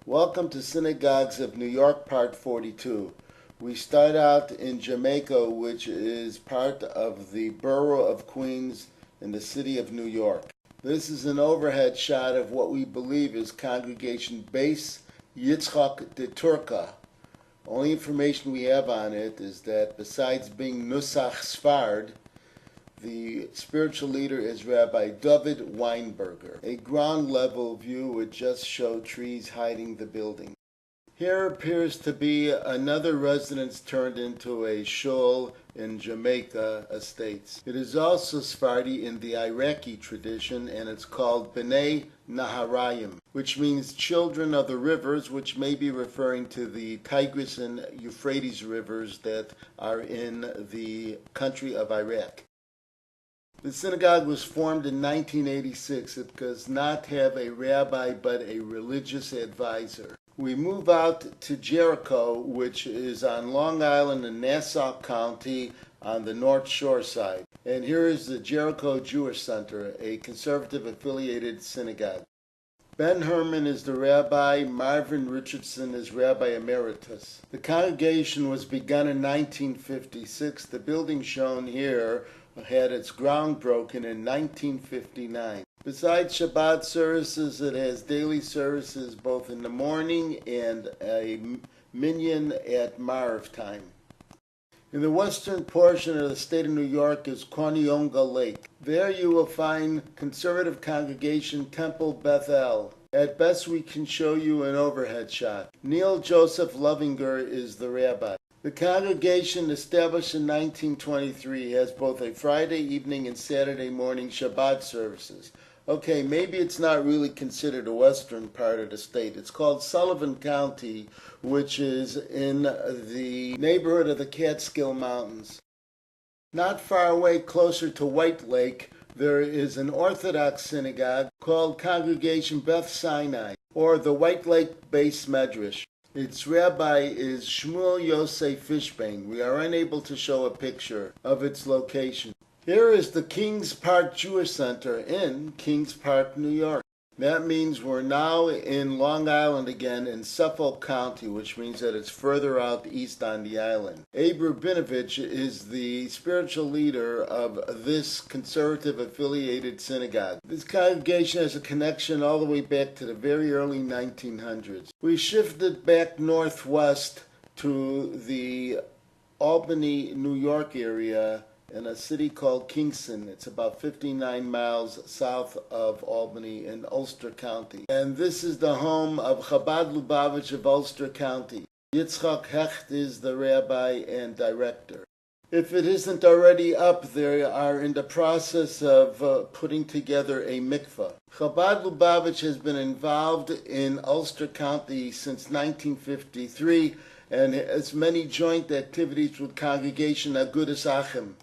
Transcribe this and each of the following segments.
Welcome to Synagogues of New York, Part 42. We start out in Jamaica, which is part of the borough of Queens in the city of New York. This is an overhead shot of what we believe is Congregation Beis Yitzchak de Turka. Only information we have on it is that besides being Nusach Sfard, the spiritual leader is Rabbi David Weinberger. A ground-level view would just show trees hiding the building. Here appears to be another residence turned into a shul in Jamaica estates. It is also Sephardi in the Iraqi tradition, and it's called B'nai Naharayim, which means children of the rivers, which may be referring to the Tigris and Euphrates rivers that are in the country of Iraq. The synagogue was formed in 1986. It does not have a rabbi but a religious advisor. We move out to Jericho, which is on Long Island in Nassau County on the North Shore side. And here is the Jericho Jewish Center, a conservative affiliated synagogue. Ben Herman is the rabbi, Marvin Richardson is rabbi emeritus. The congregation was begun in 1956. The building shown here had its ground broken in 1959. Besides Shabbat services, it has daily services both in the morning and a minyan at Maariv time. In the western portion of the state of New York is Conneaugah Lake. There you will find conservative congregation Temple Bethel. At best we can show you an overhead shot. Neil Joseph Lovinger is the rabbi. The congregation, established in 1923, has both a Friday evening and Saturday morning Shabbat services. Okay, maybe it's not really considered a western part of the state. It's called Sullivan County, which is in the neighborhood of the Catskill Mountains. Not far away, closer to White Lake, there is an Orthodox synagogue called Congregation Beth Sinai, or the White Lake Base Medrash. Its rabbi is Shmuel Yosef Fishbane. We are unable to show a picture of its location. Here is the Kings Park Jewish Center in Kings Park, New York. That means we're now in Long Island again in Suffolk County, which means that it's further out east on the island. Abe Rabinovich is the spiritual leader of this conservative affiliated synagogue. This congregation has a connection all the way back to the very early 1900s. We shifted back northwest to the Albany, New York area in a city called Kingston. It's about 59 miles south of Albany in Ulster County. And this is the home of Chabad Lubavitch of Ulster County. Yitzchak Hecht is the rabbi and director. If it isn't already up, they are in the process of putting together a mikveh. Chabad Lubavitch has been involved in Ulster County since 1953 and has many joint activities with Congregation Agudas Achim.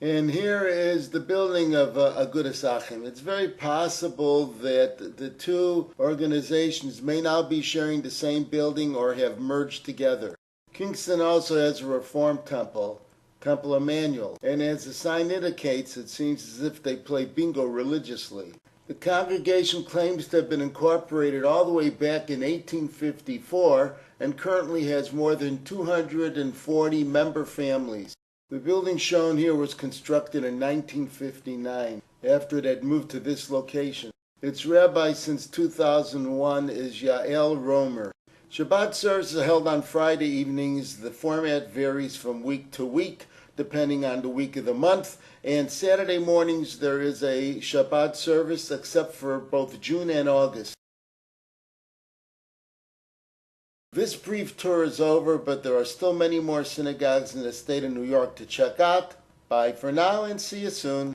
And here is the building of Agudas Achim. It's very possible that the two organizations may now be sharing the same building or have merged together. Kingston also has a Reformed temple, Temple Emmanuel, and as the sign indicates, it seems as if they play bingo religiously. The congregation claims to have been incorporated all the way back in 1854 and currently has more than 240 member families. The building shown here was constructed in 1959, after it had moved to this location. Its rabbi since 2001 is Yael Romer. Shabbat services are held on Friday evenings. The format varies from week to week, depending on the week of the month. And Saturday mornings there is a Shabbat service, except for both June and August. This brief tour is over, but there are still many more synagogues in the state of New York to check out. Bye for now and see you soon.